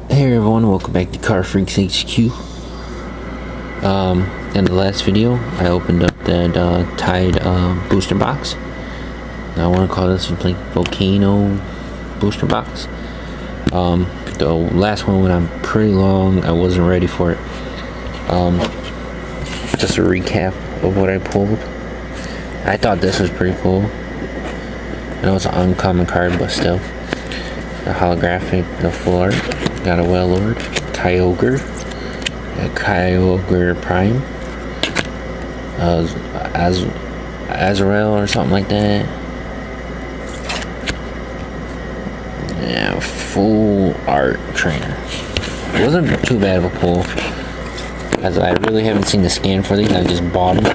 Hey everyone, welcome back to Car Freaks HQ. In the last video, I opened up that Tidal booster box. I want to call this like Volcano Booster Box. The last one went on pretty long. I wasn't ready for it. Just a recap of what I pulled. I thought this was pretty cool. I know it's an uncommon card, but still. The holographic, the full art. Got a Well-Lord, Kyogre, a Kyogre Prime, Azrael or something like that. Yeah, full art trainer. It wasn't too bad of a pull, as I really haven't seen the scan for these. I just bought them.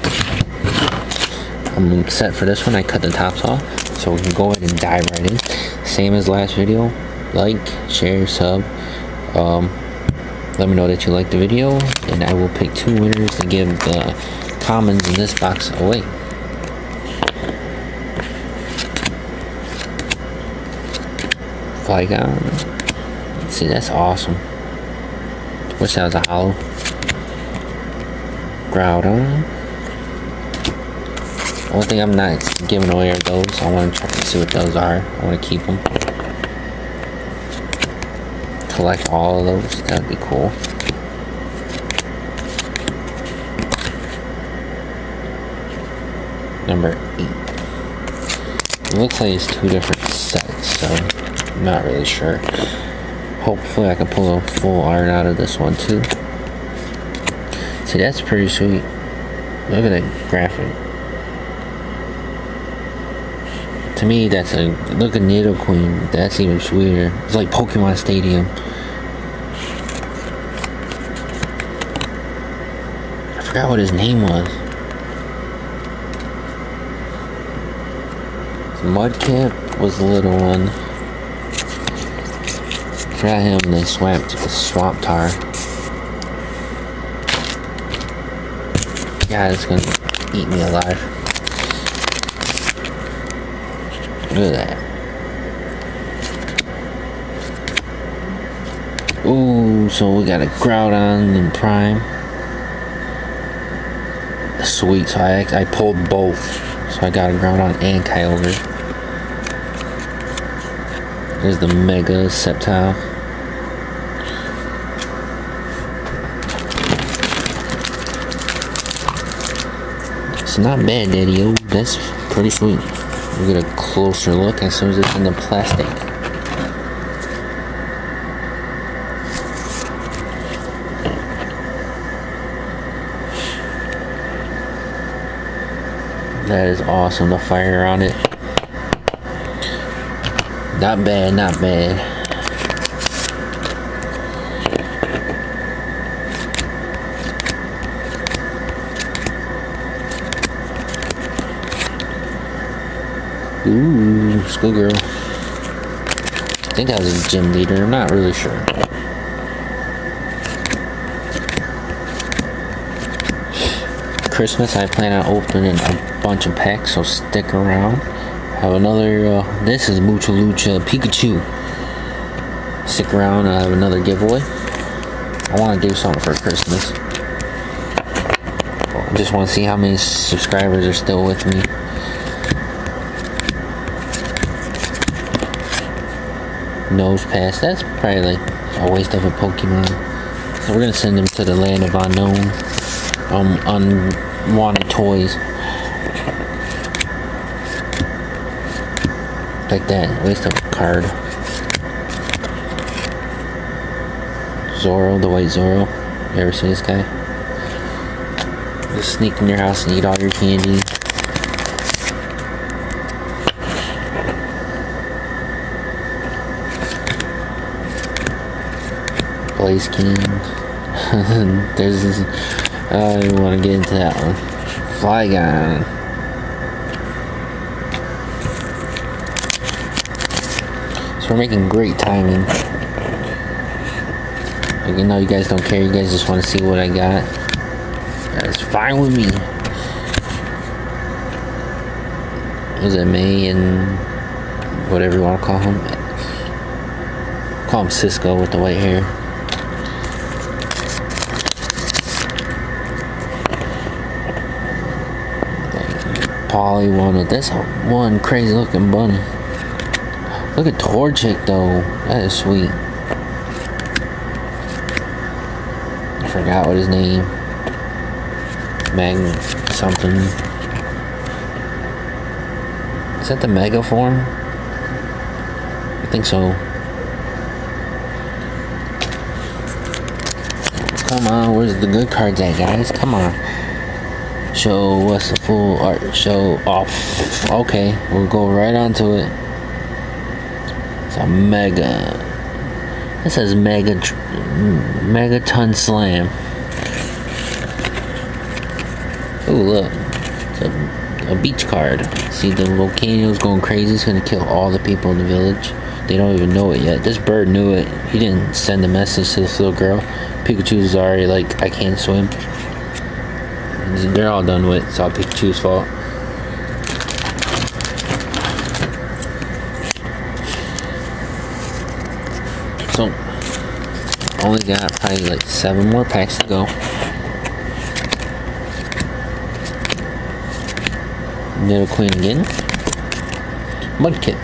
I'm set for this one. I cut the tops off, so we can go ahead and dive right in. Same as last video. Like, share, sub. Let me know that you liked the video, and I will pick 2 winners to give the commons in this box away. Flygon. Let's see, that's awesome. Wish that was a holo. Groudon. One thing I'm not giving away are those. I want to try to see what those are. I want to keep them. Collect all of those. That would be cool. Number 8. It looks like it's 2 different sets, so I'm not really sure. Hopefully I can pull a full art out of this one too. See, that's pretty sweet. Look at that graphic. To me, that's a look at Nidoqueen. That's even sweeter. It's like Pokemon Stadium. I forgot what his name was. Mudkip was the little one. I forgot him. They swapped to Swamp Tar. Yeah, it's gonna eat me alive. Look at that. Ooh, so we got a Groudon and Prime. Sweet, so I pulled both. So I got a Groudon and Kyogre. There's the Mega Sceptile. It's not bad, Daddy-o. That's pretty sweet. We'll get a closer look as soon as it's in the plastic. That is awesome, the fire on it. Not bad, not bad. Ooh, schoolgirl. I think that was a gym leader, I'm not really sure. Christmas, I plan on opening a bunch of packs, so stick around. Have another, this is Mucha Lucha Pikachu. Stick around, I have another giveaway. I want to do something for Christmas. I just want to see how many subscribers are still with me. Nose Pass, that's probably like a waste of a Pokemon. So we're gonna send them to the land of unknown, unwanted toys. Like that, waste of a card. Zoro, the white Zoro. You ever see this guy? Just sneak in your house and eat all your candy. Blaze King. There's this. I don't want to get into that one. Flygon. So we're making great timing. Like, you know, you guys don't care. You guys just want to see what I got. That's fine with me. Was it May and whatever you want to call him? Call him Cisco with the white hair. Polly wanted this one crazy looking bunny. Look at Torchic though. That is sweet. I forgot what his name. Something. Is that the Mega form? I think so. Come on, where's the good cards at, guys? Come on. Show us the full art. Show off. Okay, we'll go right onto it. It's a Mega. It says Megaton Slam. Oh, look. It's a beach card. See, the volcano's going crazy. It's gonna kill all the people in the village. They don't even know it yet. This bird knew it. He didn't send a message to this little girl. Pikachu's already like, I can't swim. They're all done with. It's all Pikachu's fault. So, only got probably like 7 more packs to go. Little Queen again. Mudkip.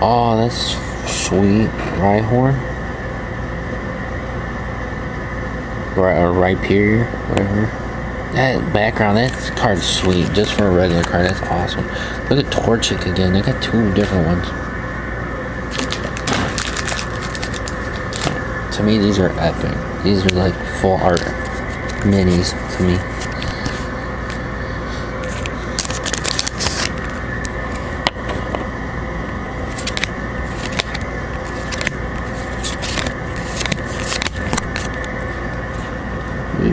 Oh, that's sweet. Rhyhorn. Or Rhyperior, whatever. That background, that card's sweet. Just for a regular card, that's awesome. Look at Torchic again. I got 2 different ones. To me, these are epic. These are like full art minis to me.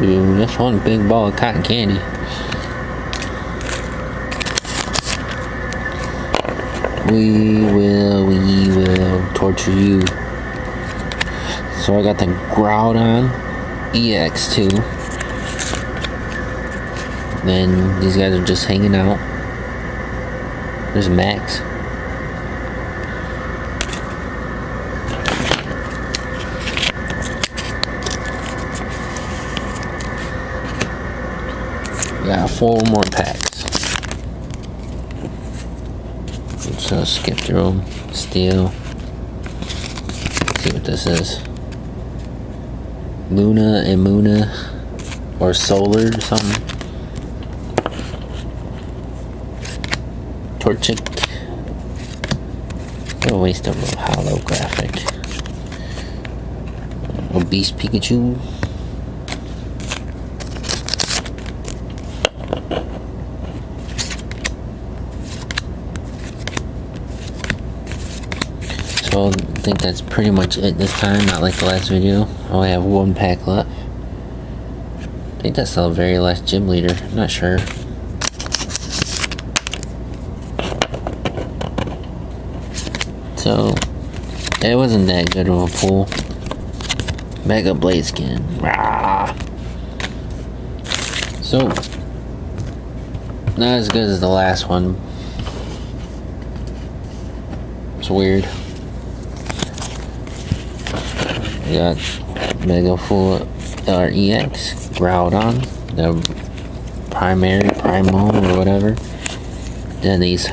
Ooh, that's one big ball of cotton candy. We will torture you. So I got the Groudon EX2. Then these guys are just hanging out. There's Max. We got 4 more packs. So skip through them. Steel. Let's see what this is. Luna and Muna, or Solar or something. Torchic. What a waste of a holographic. Obese Pikachu. So I think that's pretty much it this time, not like the last video. I only have 1 pack left. I think that's the very last gym leader, I'm not sure. So, it wasn't that good of a pull. Mega Blade Skin. Rah! So, not as good as the last one. It's weird. We got Mega Full EX, Groudon, the Primo or whatever. Then these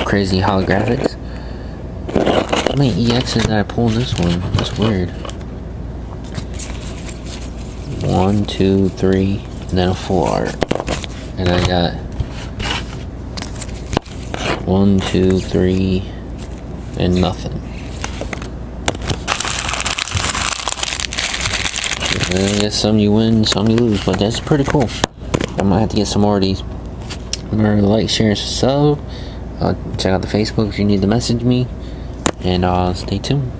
crazy holographics. How many EXs did I pull in this one? That's weird. 1, 2, 3, and then a full art. And I got 1, 2, 3, and nothing. I guess some you win, some you lose, but that's pretty cool. I might have to get some more of these. Remember to like, share, and sub. Check out the Facebook if you need to message me. And stay tuned.